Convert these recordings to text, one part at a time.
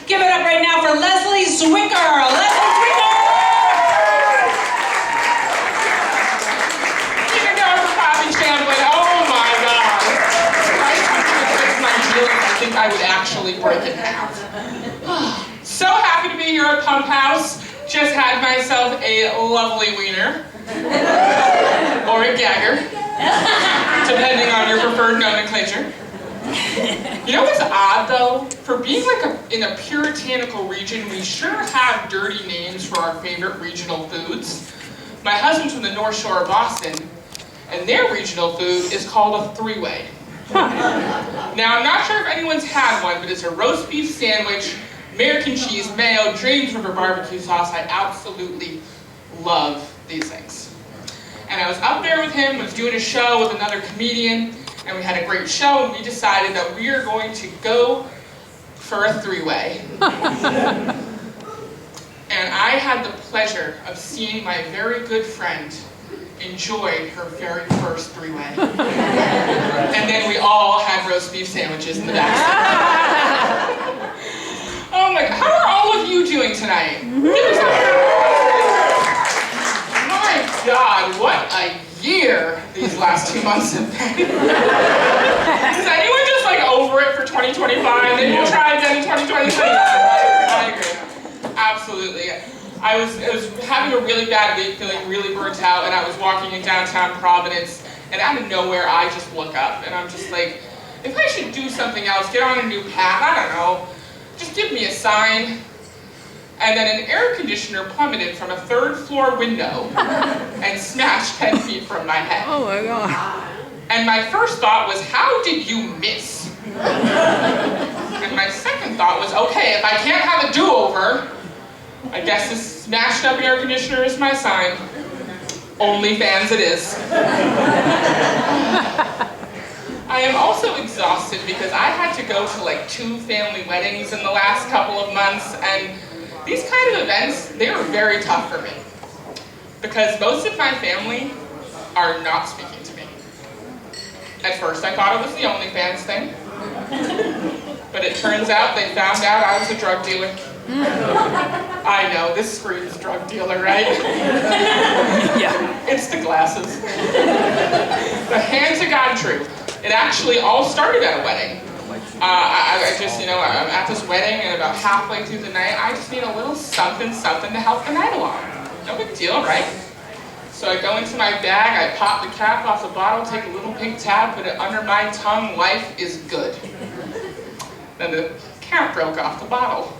Give it up right now for Leslie Zwicker. Leslie Zwicker! Keep it going for Bobby Chambliss. Oh my God. If I fix my heels, I think I would actually break it in half. So happy to be here at Pump House. Just had myself a lovely wiener. Or a gagger. Depending on your preferred nomenclature. You know what's odd though? For being like in a puritanical region, we sure have dirty names for our favorite regional foods. My husband's from the North Shore of Boston, and their regional food is called a three-way. Now, I'm not sure if anyone's had one, but it's a roast beef sandwich, American cheese, mayo, James River barbecue sauce. I absolutely love these things. And I was up there with him, was doing a show with another comedian, and we had a great show, and we decided that we are going to go for a three-way. And I had the pleasure of seeing my very good friend enjoy her very first three-way. And then we all had roast beef sandwiches in the back. Oh my God, how are all of you doing tonight? My God, what a year these last 2 months have been. Is anyone just like over it for 2025? Maybe we'll try again in 2026. I agree. Absolutely. I was having a really bad week, feeling really burnt out, and I was walking in downtown Providence, and out of nowhere I just look up, and I'm just like, if I should do something else, get on a new path, I don't know, just give me a sign. And then an air conditioner plummeted from a third-floor window and smashed 10 feet from my head. Oh my God. And my first thought was, how did you miss? And my second thought was, okay, if I can't have a do-over, I guess this smashed up air conditioner is my sign. OnlyFans it is. I am also exhausted because I had to go to like 2 family weddings in the last couple of months, and these kind of events, they are very tough for me. Because most of my family are not speaking to me. At first I thought it was the OnlyFans thing. But it turns out they found out I was a drug dealer. I know, this screams drug dealer, right? Yeah. It's the glasses. But hand to God true. It actually all started at a wedding. I just, I'm at this wedding, and about halfway through the night, I just need a little something to help the night along. No big deal, right? So I go into my bag, I pop the cap off the bottle, take a little pink tab, put it under my tongue, life is good. Then the cap broke off the bottle.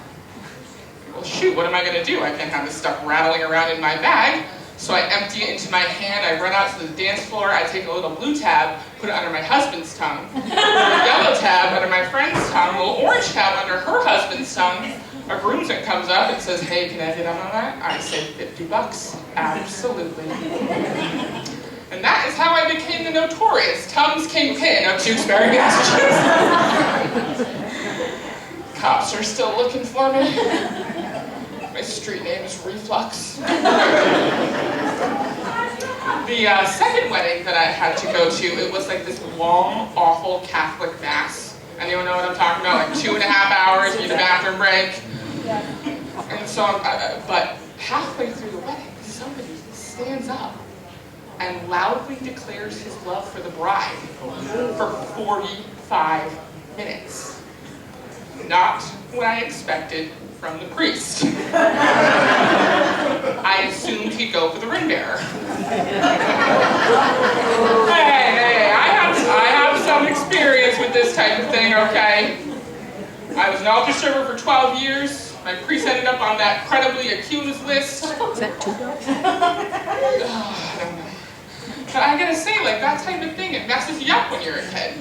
Well, shoot, what am I going to do? I can't have this stuff rattling around in my bag. So I empty it into my hand, I run out to the dance floor, I take a little blue tab, put it under my husband's tongue, put a yellow tab under my friend's tongue, a little orange tab under her husband's tongue. A groomsman comes up and says, hey, can I get on that? I say, $50. Absolutely. And that is how I became the notorious Tums Kingpin of Tewksbury, Massachusetts. Cops are still looking for me. My street name is Reflux. The second wedding that I had to go to, it was like this long, awful Catholic mass. Anyone know what I'm talking about? Like 2.5 hours, need a bathroom break. And so, but halfway through the wedding, somebody stands up and loudly declares his love for the bride for 45 minutes. Not what I expected from the priest. I assumed he'd go for the ring bearer. Hey, I have some experience with this type of thing, okay? I was an altar server for 12 years. My priest ended up on that credibly accused list. Is that $2? I don't know. But I gotta say, like, that type of thing, it messes you up when you're a kid.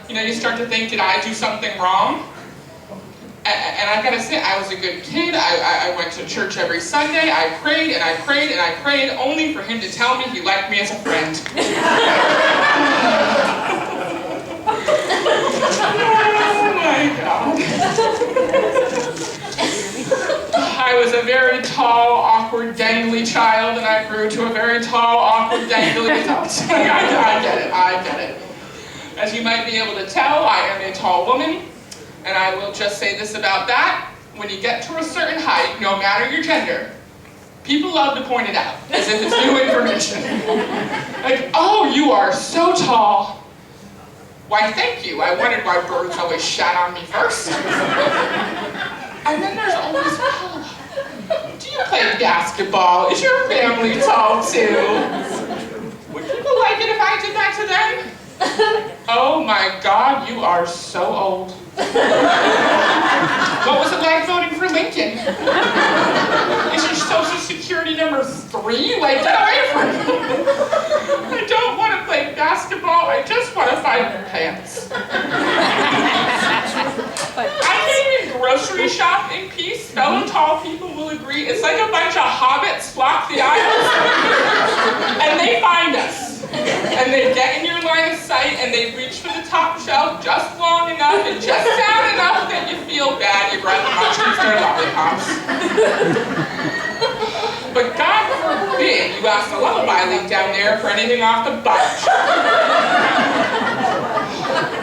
You start to think, did I do something wrong? And I gotta say, I was a good kid. I went to church every Sunday. I prayed and I prayed and I prayed, only for him to tell me he liked me as a friend. Oh my God. I was a very tall, awkward, dangly child, and I grew to a very tall, awkward, dangly adult. I get it. As you might be able to tell, I am a tall woman. And I will just say this about that, when you get to a certain height, no matter your gender, people love to point it out, as if it's new information. Like, oh, you are so tall. Why, thank you. I wondered why birds always shat on me first. And then there's always follow-up. Do you play basketball? Is your family tall too? Would people like it if I did that to them? Oh my God, you are so old. What was it like voting for Lincoln? Is your social security number 3? Like, get away from me. I don't want to play basketball, I just want to find pants. I can't even grocery shop in peace. Fellow tall people will agree. It's like a bunch of hobbits flock the aisles. And they find us. And they get in your line of sight and they reach for the top shelf just long enough and just down enough that you feel bad. You grab the munchies, their lollipops. But God forbid you ask the lullaby link down there for anything off the bunch.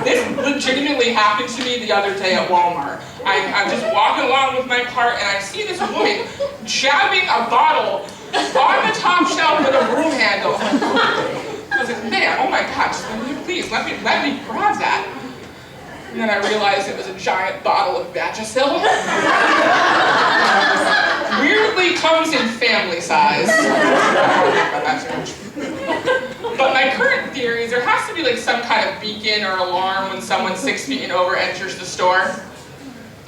This legitimately happened to me the other day at Walmart. I'm just walking along with my cart and I see this woman jabbing a bottle on the top shelf with a broom handle. I was like, man, oh my God, just please let me grab that. And then I realized it was a giant bottle of Vagisil. Weirdly comes in family size. But my current theory is there has to be like some kind of beacon or alarm when someone 6 feet and over enters the store.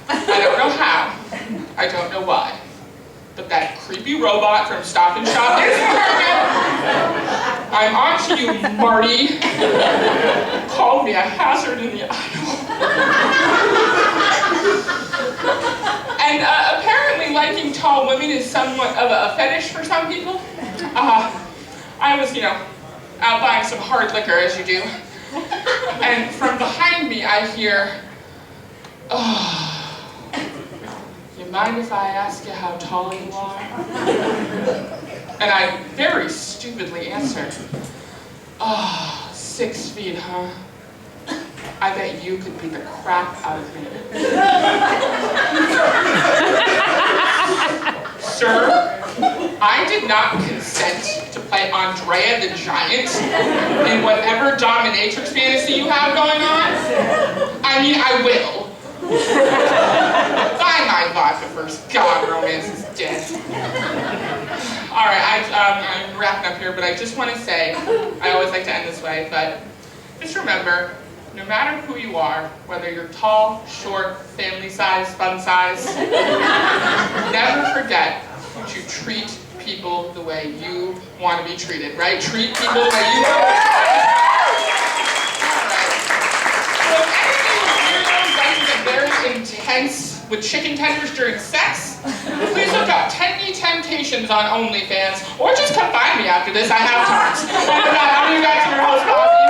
I don't know how. I don't know why. But that creepy robot from Stop and Shop is working. I'm on to you, Marty. Called me a hazard in the aisle. And apparently liking tall women is somewhat of a fetish for some people. I was, out buying some hard liquor, as you do. And from behind me, I hear, oh, you mind if I ask you how tall you are? And I very stupidly answered, oh, 6 feet, huh? I bet you could beat the crap out of me. Sir, I did not consent to play Andrea the Giant in whatever dominatrix fantasy you have going on. I mean, I will. Buy my vodka first. God, romance is dead. All right, I'm wrapping up here, but I just want to say, I always like to end this way, but just remember, no matter who you are, whether you're tall, short, family size, fun size, never forget to treat people the way you want to be treated, right? Treat people the way you want to be treated. So if anything weirdos like to get very intense with chicken tenders during sex, please look up Tendy Temptations on OnlyFans, or just come find me after this. I have times. And with that, I'm you guys, your host, Bob.